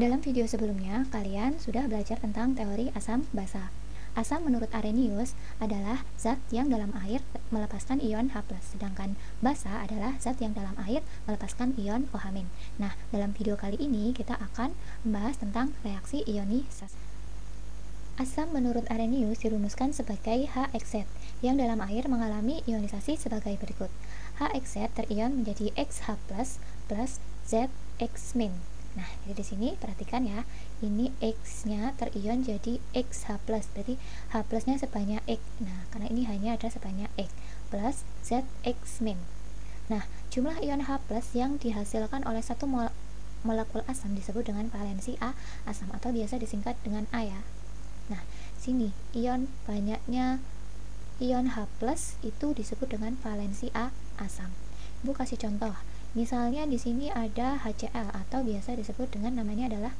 Dalam video sebelumnya, kalian sudah belajar tentang teori asam basa. Asam menurut Arrhenius adalah zat yang dalam air melepaskan ion H+, sedangkan basa adalah zat yang dalam air melepaskan ion OH-. Nah, dalam video kali ini kita akan membahas tentang reaksi ionisasi. Asam menurut Arrhenius dirumuskan sebagai HX yang dalam air mengalami ionisasi sebagai berikut. HX terion menjadi XH+ plus ZX-. Nah, jadi di sini perhatikan ya, ini X-nya terion jadi XH+, berarti H+-nya sebanyak X. Nah, karena ini hanya ada sebanyak X plus ZX-. Nah, jumlah ion H+ yang dihasilkan oleh satu molekul asam disebut dengan valensi A asam atau biasa disingkat dengan A ya. Nah, sini banyaknya ion H+ itu disebut dengan valensi A asam. Ibu kasih contoh. Misalnya di sini ada HCl atau biasa disebut dengan namanya adalah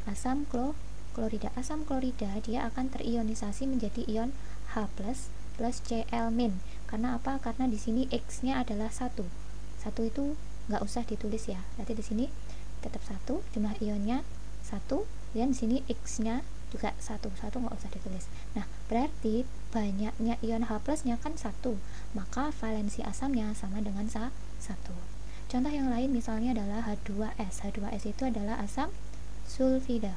asam klorida. Asam klorida dia akan terionisasi menjadi ion H+ plus Cl-. Karena apa? Karena di sini X-nya adalah 1. 1 itu nggak usah ditulis ya. Berarti di sini tetap 1, jumlah ionnya 1, dan di sini X-nya juga 1 nggak usah ditulis. Nah, berarti banyaknya ion H+-nya kan 1, maka valensi asamnya sama dengan 1. Contoh yang lain misalnya adalah H2S. H2S itu adalah asam sulfida.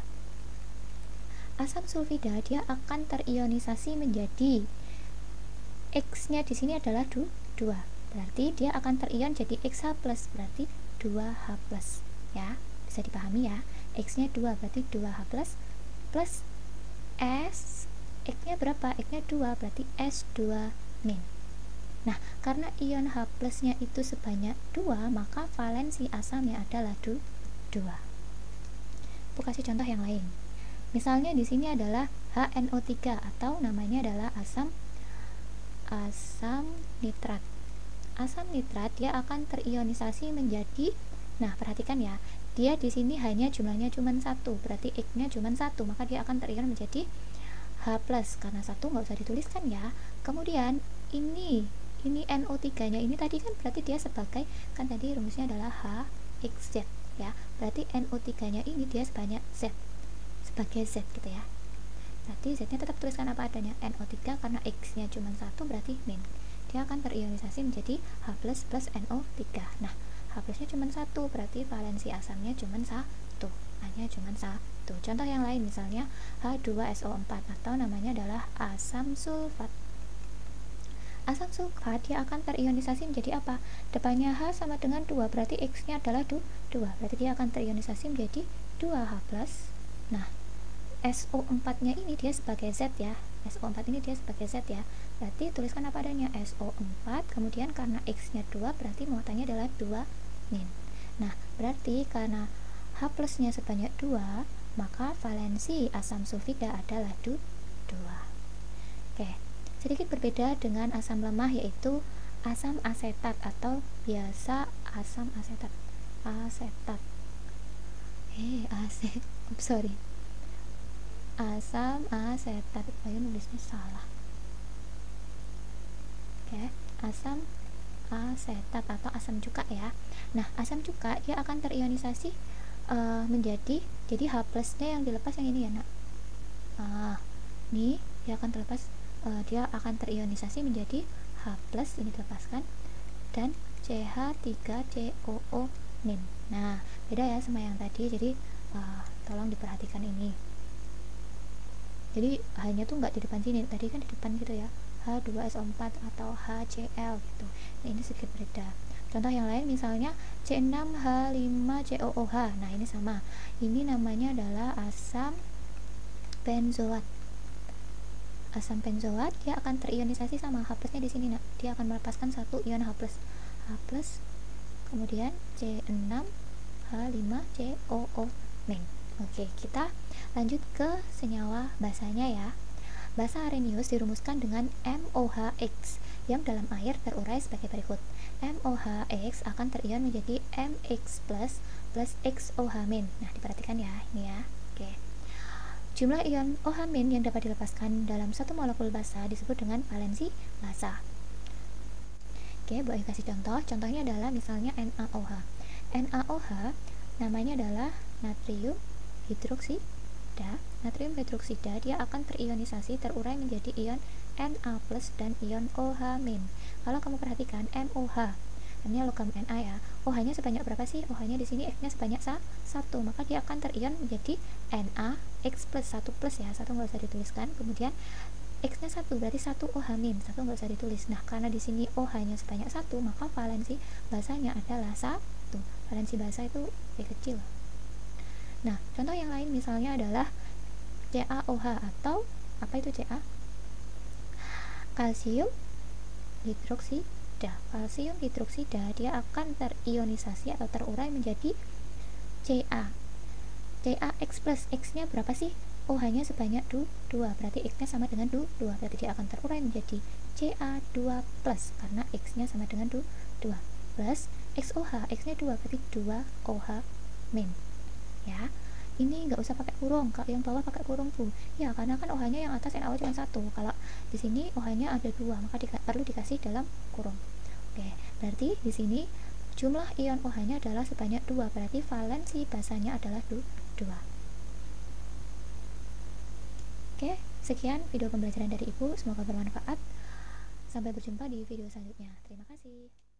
Asam sulfida dia akan terionisasi menjadi X-nya di sini adalah 2. Berarti dia akan terion jadi XH+, berarti 2H+. Ya, bisa dipahami ya. X-nya 2 berarti 2H+ plus S. X-nya berapa? X-nya 2 berarti S2-. Nah, karena ion H+ nya itu sebanyak 2, maka valensi asamnya adalah 2. Aku kasih contoh yang lain. Misalnya di sini adalah HNO3 atau namanya adalah asam nitrat. Asam nitrat dia akan terionisasi menjadi, nah perhatikan ya, dia di sini hanya jumlahnya cuma 1, berarti X-nya cuma 1, maka dia akan terion menjadi H+, karena 1 nggak usah dituliskan ya. Kemudian ini NO3-nya ini tadi kan berarti dia sebagai, kan tadi rumusnya adalah HXZ ya. Berarti NO3-nya ini dia sebanyak Z, sebagai Z gitu ya. Berarti Z-nya tetap tuliskan apa adanya, NO3, karena X-nya cuma 1 berarti min. Dia akan terionisasi menjadi H+ plus NO3. Nah, H+-nya cuma 1 berarti valensi asamnya cuma 1. Hanya cuma 1. Contoh yang lain misalnya H2SO4 atau namanya adalah asam sulfat. Asam sulfat dia akan terionisasi menjadi apa? Depannya H sama dengan 2, berarti X-nya adalah 2. Berarti dia akan terionisasi menjadi 2H+. Nah, SO4-nya ini dia sebagai Z ya. SO4 ini dia sebagai Z ya. Berarti tuliskan apa adanya, SO4, kemudian karena X-nya 2, berarti muatannya adalah 2 min. Nah, berarti karena H+-nya sebanyak 2, maka valensi asam sulfida adalah 2. Oke. Sedikit berbeda dengan asam lemah yaitu asam asetat atau biasa asam asetat. Asam asetat. Ayo nulisnya salah. Oke, asam asetat atau asam cuka ya. Nah, asam cuka dia akan terionisasi menjadi, jadi H+-nya yang dilepas yang ini ya, Nak. Ini dia akan terlepas, dia akan terionisasi menjadi H+, ini dilepaskan, dan CH3COO-. Nah, beda ya sama yang tadi, jadi tolong diperhatikan ini. Jadi hanya tuh nggak di depan sini, tadi kan di depan gitu ya, H2SO4 atau HCl gitu. Nah, ini sedikit beda. Contoh yang lain misalnya C6H5COOH. Nah, ini sama. Ini namanya adalah asam benzoat. Asam benzoat dia akan terionisasi sama H+-nya di sini, Nak. Dia akan melepaskan satu ion H+. Kemudian C6H5COO-. Oke, kita lanjut ke senyawa basanya ya. Basa Arrhenius dirumuskan dengan MOHX yang dalam air terurai sebagai berikut. MOHX akan terion menjadi MX+ plus XOH-. Nah, diperhatikan ya, ini ya. Oke. Jumlah ion OH- yang dapat dilepaskan dalam satu molekul basa disebut dengan valensi basa. Oke, boleh kasih contoh. Contohnya adalah misalnya NaOH. NaOH namanya adalah natrium hidroksida. Natrium hidroksida dia akan terionisasi, terurai menjadi ion Na+ dan ion OH-. Kalau kamu perhatikan MOH, ini logam Na ya. OH-nya sebanyak berapa sih? OH-nya di sini X-nya sebanyak 1, maka dia akan terion menjadi NaX+, 1+ ya. 1 nggak usah dituliskan. Kemudian X-nya 1 berarti 1 OH-, 1 nggak usah ditulis. Nah, karena di sini OH-nya sebanyak 1, maka valensi basanya adalah 1. Valensi basa itu V kecil. Nah, contoh yang lain misalnya adalah CaOH atau apa itu Ca? Kalsium hidroksida. Kalsium hidroksida dia akan terionisasi atau terurai menjadi Ca. CaX+, X-nya berapa sih? OH-nya sebanyak 2, berarti X-nya sama dengan 2, berarti dia akan terurai menjadi Ca2+, karena X-nya sama dengan 2, plus XOH, X-nya 2, berarti 2OH-. Ya, ini nggak usah pakai kurung, kalau yang bawah pakai kurung tuh ya, karena kan OH-nya yang atas NaO cuma 1, kalau di sini OH-nya ada 2, maka perlu dikasih dalam kurung. Oke, berarti di sini jumlah ion OH-nya adalah sebanyak 2, berarti valensi basanya adalah 2. Oke, sekian video pembelajaran dari Ibu, semoga bermanfaat. Sampai berjumpa di video selanjutnya. Terima kasih.